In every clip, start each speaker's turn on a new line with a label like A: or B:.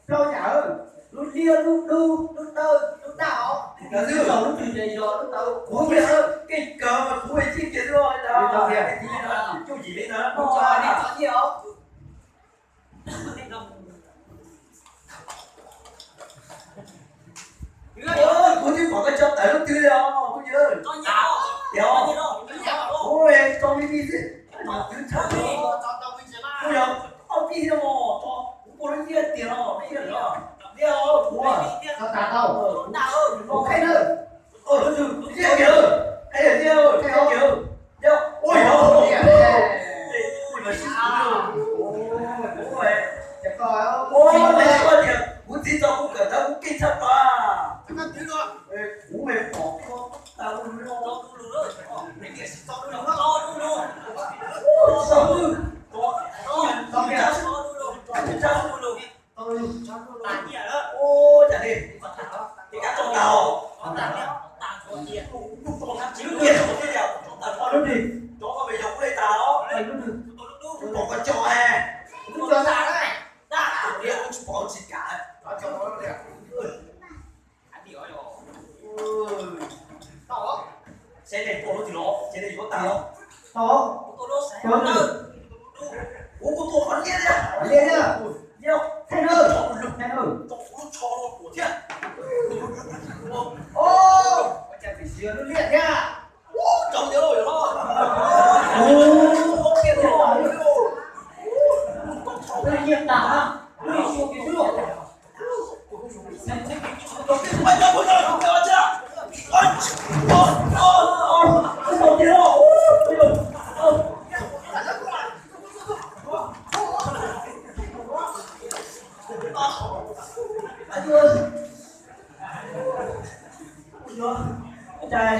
A: Câu nhở lúc lia lúc đu lúc tơ lúc đảo là dư đầu lúc gì rồi lúc tơ
B: Ủa bây giờ cái cờ mà của mình chi kiến rồi đó.
A: Tao kìa.
B: Cái gì đó, chú gì đấy nữa.
A: Không cho đi cho nhiều.
B: Ôi, cô chứ có cái chấp tới lúc thứ đâu, cô nhớ.
C: Cho nhau.
B: Đéo. Ôi, cho mình đi chứ. Mà cứ chắc đó. Ôi đâu, ông đi đâu mà, cho cô nó giết tiền đâu, bây giờ đó. Đéo, cô à.
A: Tao tao tao.
B: Cô khai nữa. Ôi, giết kìa. Hay là giết rồi, theo kìa. Đéo, ôi đâu. Ôi mà xíu rồi. Ôi,
A: Đẹp coi không?
B: ôi, mẹ con kìa. Muốn gì tao cũng cẩn thận, cũng kinh chấp à. Ủa mày bỏ con tao luôn lo sao luôn
A: Tao kìa.
B: ô chả đi thì các con tàu chứ kia không thế nào tao con nó đi cho con mày giống đây tao bỏ con cho
A: Cứ cho ra đấy.
B: kia không bỏ gì cả
A: Nó cho nó đẹp.
B: xe này cô nó thì nó xe này có tao
A: Tao.
B: ô cô tôi còn kia đấy
A: Lên nhá.
B: nhá
A: Thay nữa. Thay nữa.
B: cho nó của thiệt
A: Ô. Chả phải xưa nó liệt nha.
B: chồng nhớ rồi đó
A: Ô.
B: kia rồi
A: Đây nhiệt tả ha. Đây xuống cái nước.
B: bây giờ bây giờ chưa không biết đâu anh ơi trời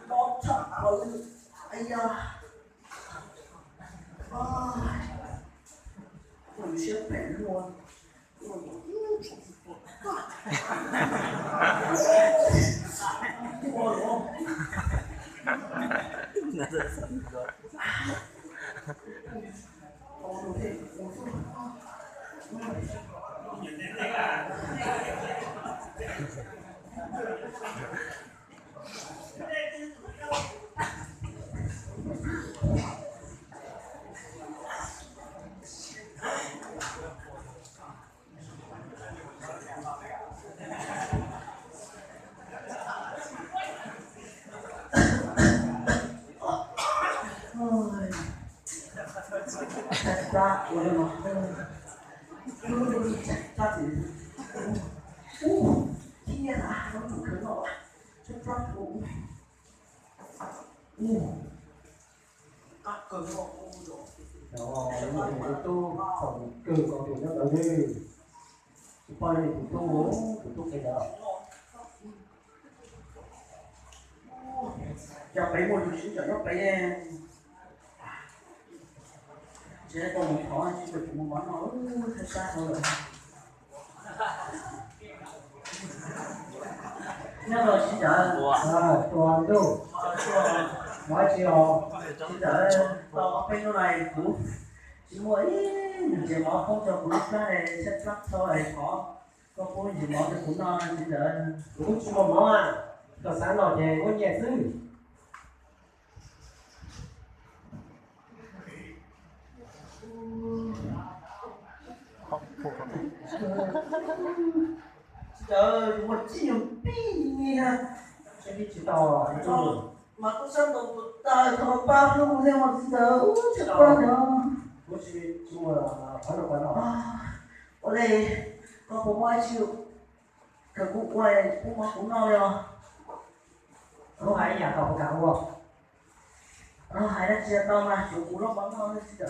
B: nó chặt rồi anh à mình sẽ phải luôn ra của nó ra thì khi nghe là nó cũng khởi rồi rất rất cũng các cơn nó rồi
A: đó là những tu phòng cử còn điều nó đầu đi qua đây thì tu cái đó cho phải một chút cho nó phải sẽ còn một khó chỉ được một món nó thật xa thôi nhớ rồi chỉ đợi toàn đâu nói chiều chỉ đợi tao cái này cũng chỉ mỗi chỉ mỏ không cho cũng cái này sẽ chắc thôi có cái gì mỏ thì cũng non chỉ đợi cũng chỉ một mỏ à có sáng nào về có nhẹ dữ trời ơi một chiều pi ha sẽ đi chỉ tàu à mà có sân đồng tài thọ bao nhiêu theo mà giờ chết quá nữa một chỉ mua là phải được nào ở đây có một mai chịu thằng cũng quay cũng nói rồi không phải nhà tàu cả không hai đứa chia tao mà chủ cũng nó bắn thôi chứ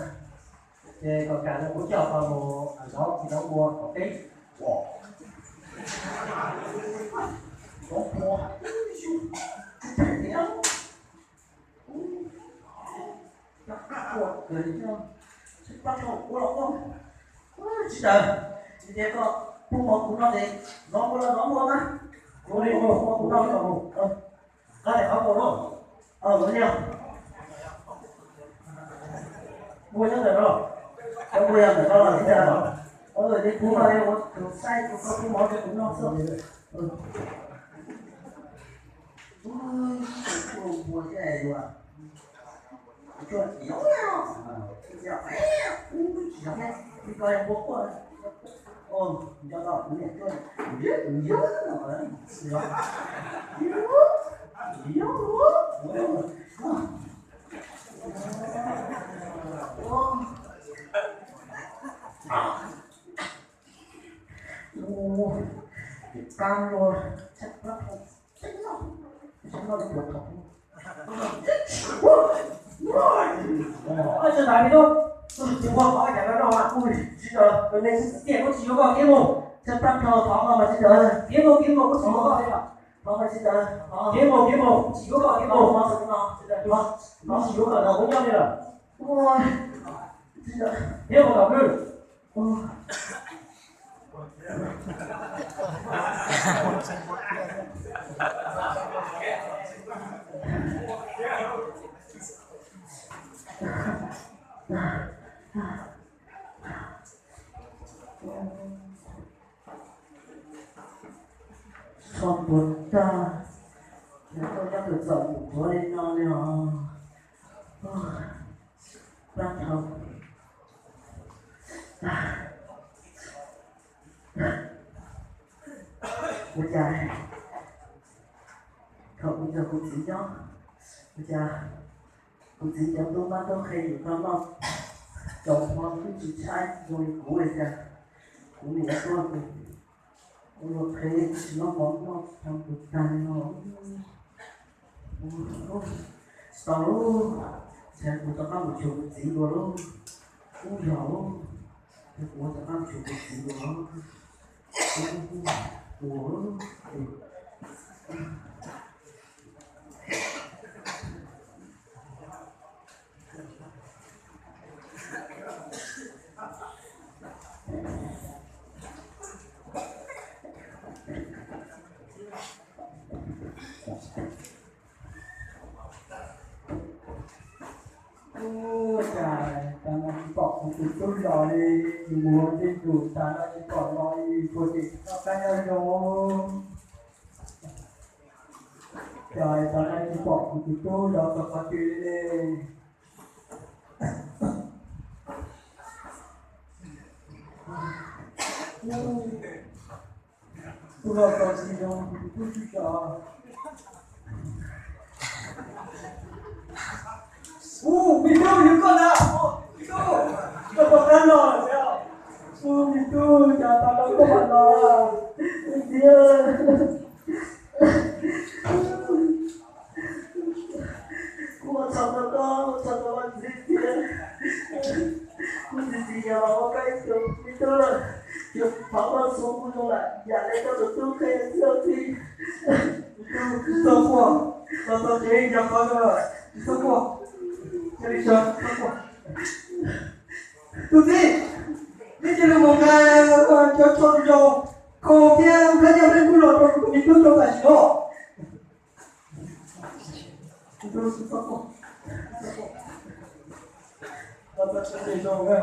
A: thì còn cả là cũng cho tao một đó thì nó mua có cái có mua nó cuột cười cho sẽ bắt đầu của nó không chỉ chờ chỉ để có một cũng nó thì nó mua á nó đi mua cũng nó có thể có mua đúng không đúng không mua chắc rồi đó có mua em đó là thế nào rồi đi mua vào đây có sai có không món thì cũng non sợ ôi mua cái này rồi cho yếu nhau dạo này dạo này đi coi em bố rồi ôi cho nó cũng nhận cho biết yếu rồi yếu cam rồi chắc lắm chắc nó được một thùng ôi trời này thôi chúng con hỏi cái đó mà ui giờ cái này tiền có chỉ có cái một chân tăng thờ thọ mà chỉ đợi kiếm một có chỉ có cái nào nó phải chỉ đợi kiếm một chỉ có cái một mà sẽ nó chỉ có là với nhau đi rồi ôi kiếm một đầu nữa son tuấn ta nếu tôi đã được dọn ngủ chúa lên non đi hả đang thầm bây giờ cậu bây giờ cũng chỉ đó bây giờ cũng chỉ cho tôi bắt tôi khi được không không chồng con cứ chỉ sai rồi cũ này kìa cũ này đã tôi rồi thế nó bóng nó trong cuộc đời nó sau luôn sẽ của tao có một chục gì rồi luôn cũng hiểu luôn của tao có một chục gì rồi của trời ta nói cọp một chút chút đòi đi muốn đi đủ ta nói còn nói của chị nó cái nhau rồi trời ta nói cọp một chút chút đó có phát triển đi tôi lo có gì đâu tôi chỉ cho mình đâu những con nào mình đâu nó còn đang lo là sao mình đâu nhà ta đâu có bạn lo mình kia cô chồng nó bạn gì kia cô gì nhà nó cái kiểu mình đâu là kiểu pháo bao số cô đâu lại nhà này tao được tôi khen sao thì mình đâu quá tao thấy nhà con rồi đâu quá đi chơi tụi đi chơi một cái cho rồi cô kia cái nhau đến cuối rồi tôi đi cướp đâu phải đó tôi không tôi sẽ đi đâu vậy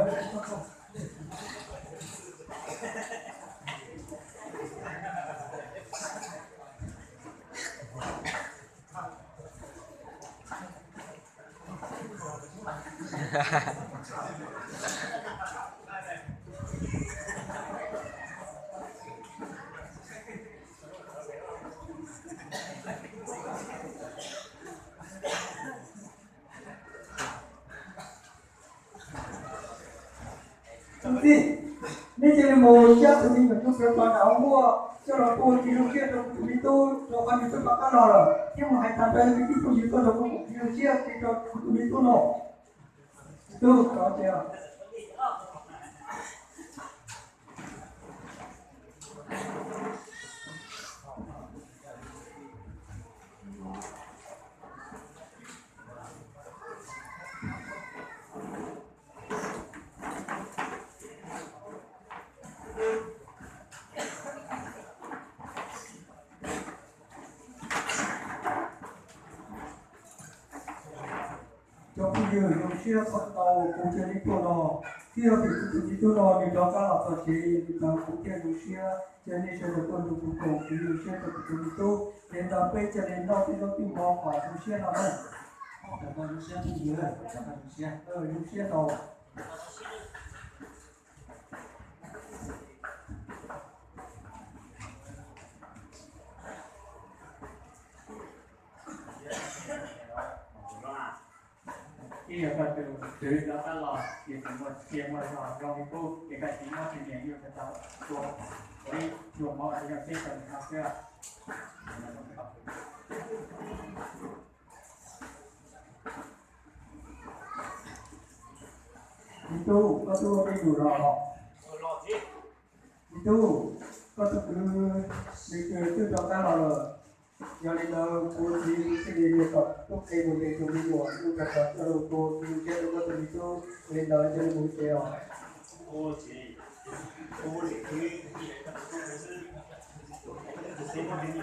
A: gì nên chỉ là một chiếc tụi mình phải chụp được toàn áo mua cho nó tôi thì lúc kia tụi mình tôi cho con mình tôi bắt cá lò rồi nhưng mà hãy tham gia cái tụi mình tôi đâu có một chiếc thì cho tụi mình tôi nổ tôi có chưa cho
C: như dùng chia phần đầu cũng chưa điตัวนอที่เราเป็นตัวที่ตัวนอมีดอกก็เราตัวที่เราcũng chưa dùng chia cho nên sẽ được con dùng cổ thì dùng chia đượcตัวที่ตัวđến đó bây giờ đến đó thì nó tìm mò khỏi dùng chia nào đây
A: แต่ก็รู้เชื่อที่เยอะแต่ก็รู้เชื่อ
C: dùng chia đầu
D: khi ở phần từ đó ta lò thì phải một chiếc một lò do cái cô cái cái chính nó thì nhảy nhiều cái tàu chuồng đi chuồng mọi người sẽ cần học chưa
C: itu có tu đi đủ rõ itu có tu từ đó ta lò giờ đi đâu cô chỉ cái gì được tốt cái một cái chúng đi bỏ nhưng cả cả rồi cô thì cái đó có tu itu lên đó cho nên muốn chơi à
B: 我姐，我姐可以，但是我谁不给你？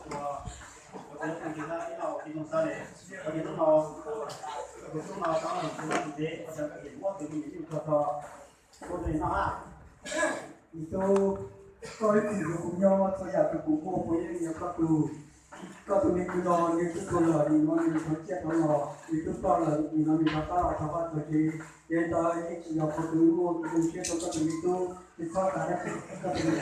B: 我感觉他要运动啥嘞？我运动到，我运动到当然不能得，我想给我这边有个说，我这那啊，
C: itu coi thì cùng nhau tôiอยากจะcùng mua với những các tu đi cùng nhau những cái con lợn thì nó như nó chết nó lò thì chúng ta là thì nó bị nó tạo ra các cái gì hiện tại những nhà phụ nữ mua thì cũng chết các tu đi tu thì sao cả các tu đi tu